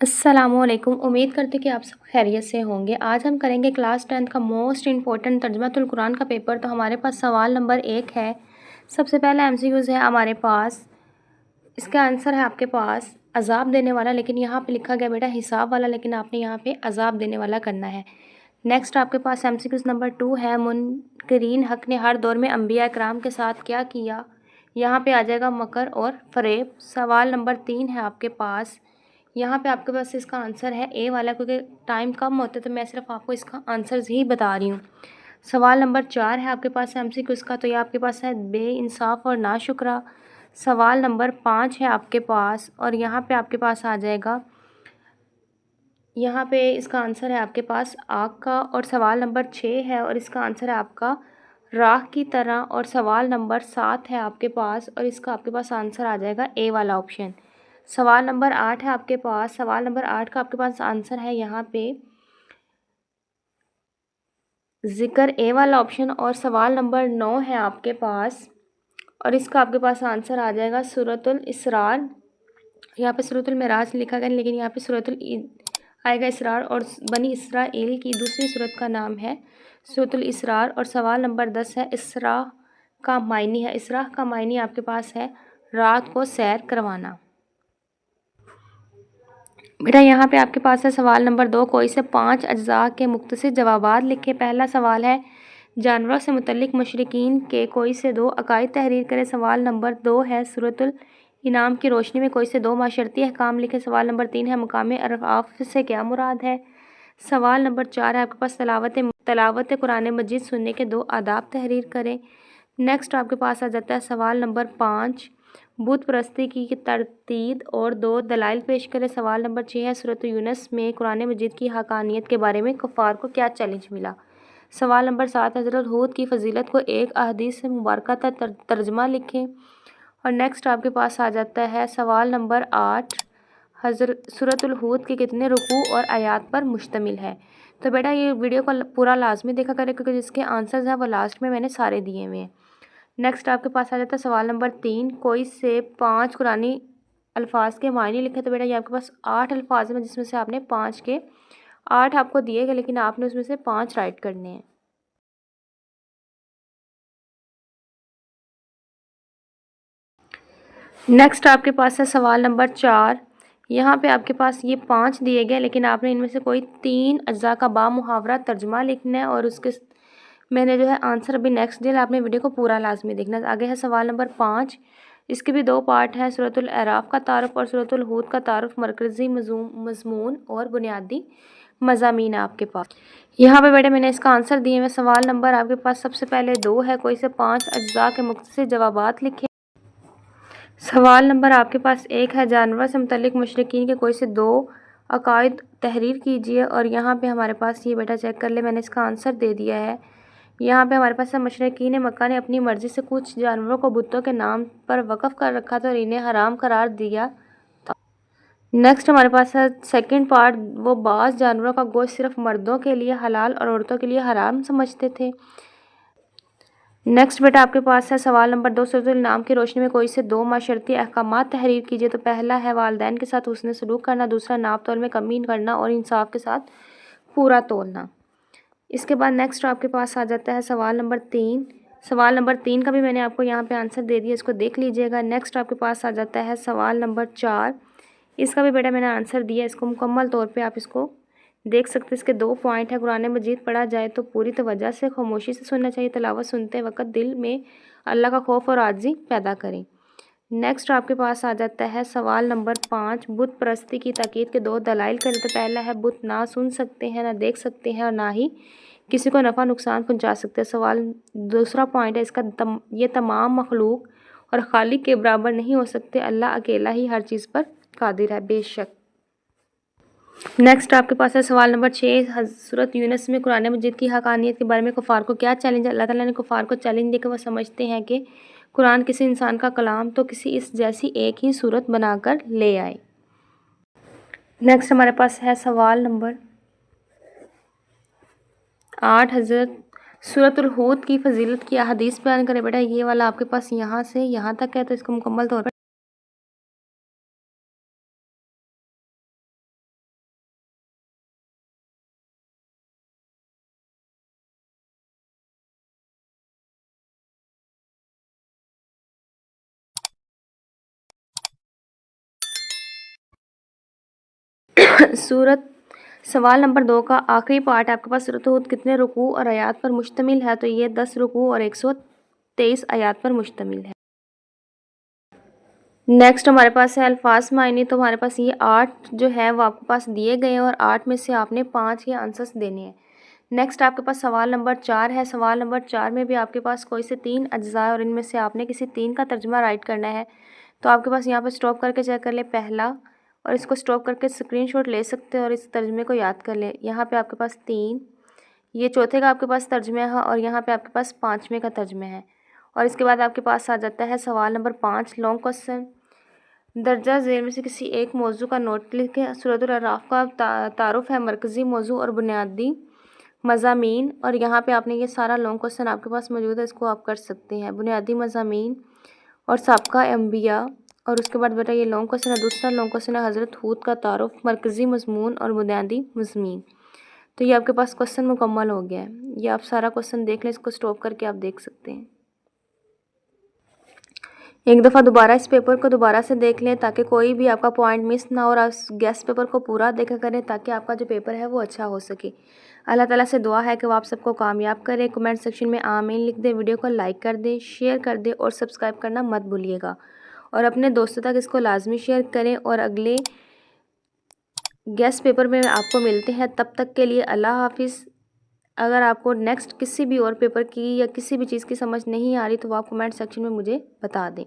अस्सलामुअलैकुम। उम्मीद करती हूँ कि आप सब खैरियत से होंगे। आज हम करेंगे क्लास 10th का मोस्ट इम्पोर्टेंट तर्जुमातुल कुरान का पेपर। तो हमारे पास सवाल नंबर 1 है। सबसे पहला एमसीक्यूज़ है हमारे पास। इसका आंसर है आपके पास अज़ाब देने वाला, लेकिन यहाँ पे लिखा गया बेटा हिसाब वाला, लेकिन आपने यहाँ पे अज़ाब देने वाला करना है। नेक्स्ट आपके पास एमसीक्यूज़ नंबर 2 है। मुनकरीन हक़ ने हर दौर में अंबिया इकराम के साथ क्या किया। यहाँ पे आ जाएगा मकर और फ़रेब। सवाल नंबर 3 है आपके पास। यहाँ पे आपके पास इसका आंसर है ए वाला, क्योंकि टाइम कम होता है तो मैं सिर्फ आपको इसका आंसर्स ही बता रही हूँ। सवाल नंबर 4 है आपके पास एमसीक्यूज़ का, तो ये आपके पास है बेइंसाफ़ और नाशुक्रा। सवाल नंबर 5 है आपके पास, और यहाँ पे आपके पास आ जाएगा, यहाँ पे इसका आंसर है आपके पास आग का। और सवाल नंबर 6 है और इसका आंसर है आपका राख की तरह। और सवाल नंबर 7 है आपके पास, और इसका आपके पास आंसर आ जाएगा ए वाला ऑप्शन। सवाल नंबर 8 है आपके पास। सवाल नंबर 8 का आपके पास आंसर है यहाँ पे ज़िक्र, ए वाला ऑप्शन। और सवाल नंबर 9 है आपके पास, और इसका आपके पास आंसर आ जाएगा सूरतुल इसरार। यहाँ पे सूरतुल मिराज लिखा गया, लेकिन यहाँ पे सूरतुल आएगा इसरार, और बनी इसराइल की दूसरी सूरत का नाम है सूरतुल इसरार। और सवाल नंबर 10 है इसरा का मायनी है। इसरा का मायनी आपके पास है रात को सैर करवाना। बेटा यहाँ पे आपके पास है सवाल नंबर 2, कोई से 5 अज्जा के मुख्तसर जवाबात लिखे। पहला सवाल है जानवरों से मुतल्लिक मुशरिकीन के कोई से 2 अकायद तहरीर करें। सवाल नंबर 2 है सूरतुल इनाम की रोशनी में कोई से 2 माशरती अहकाम लिखे। सवाल नंबर 3 है मुकाम अरफ़ाफ़ से क्या मुराद है। सवाल नंबर 4 है आपके पास तलावत कुरान मजीद सुनने के 2 आदाब तहरीर करें। नेक्स्ट आपके पास आ जाता है सवाल नंबर 5, बुत परस्ती की तरतीब और 2 दलाइल पेश करें। सवाल नंबर 6 है सूरत यूनुस में कुरान मजीद की हकानियत के बारे में कुफ़ार को क्या चैलेंज मिला। सवाल नंबर 7 हज़रत हूद की फ़जीलत को एक अहदीस से मुबारक तर्जमा लिखें। और नेक्स्ट आपके पास आ जाता है सवाल नंबर 8, सूरतुल हूद के कितने रुकू और आयात पर मुश्तमिल है। तो बेटा ये वीडियो को पूरा लाजमी देखा करें, क्योंकि जिसके आंसर्स हैं वो लास्ट में मैंने सारे दिए हुए हैं। नेक्स्ट आपके पास आ जाता है सवाल नंबर 3, कोई से 5 कुरानी अल्फाज के मायने लिखे। तो बेटा ये आपके पास 8 अल्फाज में, जिसमें से आपने 5 के 8 आपको दिए गए, लेकिन आपने उसमें से 5 राइट करने हैं। नेक्स्ट आपके पास है सवाल नंबर 4। यहाँ पे आपके पास ये 5 दिए गए, लेकिन आपने इनमें से कोई 3 अज्जा का बामुहावरा तर्जुमा लिखना है, और उसके मैंने जो है आंसर अभी नेक्स्ट डे आपने वीडियो को पूरा लाजमी देखना। आगे है सवाल नंबर 5, इसके भी 2 पार्ट हैं, सूरतुल अराफ का तारुफ और सूरतुल हूद का तारुफ। मरकज़ी मज़मून और बुनियादी मज़ामीन आपके पास। यहाँ पे बेटे मैंने इसका आंसर दिए हुए। सवाल नंबर आपके पास सबसे पहले 2 है, कोई से 5 अज्जा के मुख्तसर जवाबात लिखे। सवाल नंबर आपके पास 1 है, जानवर से मुतल्लिक मुशरिकीन के कोई से 2 अकायद तहरीर कीजिए। और यहाँ पे हमारे पास ये बेटा चेक कर ले, मैंने इसका आंसर दे दिया है। यहाँ पे हमारे पास है मुशरिकीन मक्का ने अपनी मर्ज़ी से कुछ जानवरों को बुतों के नाम पर वक़फ़ कर रखा था और इन्हें हराम करार दिया था। नेक्स्ट हमारे पास है सेकंड पार्ट, वो बाज़ जानवरों का गोश्त सिर्फ मर्दों के लिए हलाल और औरतों के लिए हराम समझते थे। नेक्स्ट बेटा आपके पास है सवाल नंबर 2, सूरतुल नाम की रोशनी में कोई से 2 माशरती अहकामात तहरीर कीजिए। तो पहला है वालिदैन के साथ हुस्न सलूक करना, दूसरा नाप तोल में कमी करना और इंसाफ के साथ पूरा तोलना। इसके बाद नेक्स्ट आपके पास आ जाता है सवाल नंबर 3। सवाल नंबर 3 का भी मैंने आपको यहाँ पे आंसर दे दिया, इसको देख लीजिएगा। नेक्स्ट आपके पास आ जाता है सवाल नंबर 4, इसका भी बेटा मैंने आंसर दिया, इसको मुकम्मल तौर पे आप इसको देख सकते हैं। इसके 2 पॉइंट है, कुरान मजीद पढ़ा जाए तो पूरी तवज्जो से खामोशी से सुनना चाहिए। तिलावत सुनते वक्त दिल में अल्लाह का खौफ और आजिज़ी पैदा करें। नेक्स्ट आपके पास आ जाता है सवाल नंबर 5, बुत परस्ती की ताकीद के 2 दलाइल करें। तो पहला है बुत ना सुन सकते हैं, ना देख सकते हैं और ना ही किसी को नफ़ा नुकसान पहुंचा सकते हैं। सवाल दूसरा पॉइंट है इसका, ये तमाम मखलूक और खालिक के बराबर नहीं हो सकते, अल्लाह अकेला ही हर चीज़ पर कादिर है बेशक। नेक्स्ट आपके पास है सवाल नंबर 6, सूरत यूनुस में कुरान मजीद की हकानियत के बारे में कुफ़ार को क्या चैलेंज। अल्लाह ताला ने कुफ़ार को चैलेंज देकर वो समझते हैं कि कुरान किसी इंसान का कलाम तो किसी इस जैसी एक ही सूरत बनाकर ले आए। नेक्स्ट हमारे पास है सवाल नंबर 8, हज़रत सूरतुल हूद की फ़जीलत की अहादीस बयान करें। बेटा ये वाला आपके पास यहाँ से यहाँ तक है, तो इसको मुकम्मल तौर पर सूरत सवाल नंबर 2 का आखिरी पार्ट आपके पास सूरत हूद कितने रुकू और आयात पर मुश्तमिल है? तो ये 10 रुकू और 123 आयात पर मुश्तमिल है। नेक्स्ट हमारे पास है अल्फाज मायने। तो हमारे पास ये 8 जो है वो आपके पास दिए गए हैं और 8 में से आपने 5 ही आंसर्स देने हैं। नेक्स्ट आपके पास सवाल नंबर 4 है। सवाल नंबर 4 में भी आपके पास कोई से 3 अज्जा और इनमें से आपने किसी 3 का तर्जुमा राइट करना है। तो आपके पास यहाँ पर स्टॉप करके चेक कर ले पहला, और इसको स्टॉप करके स्क्रीनशॉट ले सकते हैं और इस तर्जुमे को याद कर ले। यहाँ पे आपके पास 3, ये चौथे का आपके पास तर्जुमा है और यहाँ पे आपके पास 5वें का तर्जुमा है। और इसके बाद आपके पास आ जाता है सवाल नंबर 5 लॉन्ग क्वेश्चन। दर्जा ज़ेल में से किसी एक मौजू का नोट लिखें। सूरतुल अराफ का तारुफ है मरकज़ी मौजू और बुनियादी मज़ामीन। और यहाँ पे आपने ये सारा लॉन्ग क्वेश्चन आपके पास मौजूद है, इसको आप कर सकते हैं। बुनियादी मज़ामीन और साबका अम्बिया। और उसके बाद बेटा ये लॉन्ग क्वेश्चन है। दूसरा लॉन्ग क्वेश्चन है हज़रत हूद का तारुफ मरकज़ी मज़मून और बुनियादी मज़मीन। तो ये आपके पास क्वेश्चन मुकम्मल हो गया है। ये आप सारा क्वेश्चन देख लें, इसको स्टॉप करके आप देख सकते हैं। एक दफ़ा दोबारा इस पेपर को दोबारा से देख लें ताकि कोई भी आपका पॉइंट मिस ना हो, और गेस्ट पेपर को पूरा देखा करें ताकि आपका जो पेपर है वो अच्छा हो सके। अल्लाह ताला से दुआ है कि वो आप सबको कामयाब करें। कमेंट सेक्शन में आमीन लिख दें, वीडियो को लाइक कर दें, शेयर कर दें और सब्सक्राइब करना मत भूलिएगा। और अपने दोस्तों तक इसको लाजमी शेयर करें। और अगले गेस्ट पेपर में आपको मिलते हैं, तब तक के लिए अल्लाह हाफिज़। अगर आपको नेक्स्ट किसी भी और पेपर की या किसी भी चीज़ की समझ नहीं आ रही तो आप कमेंट सेक्शन में मुझे बता दें।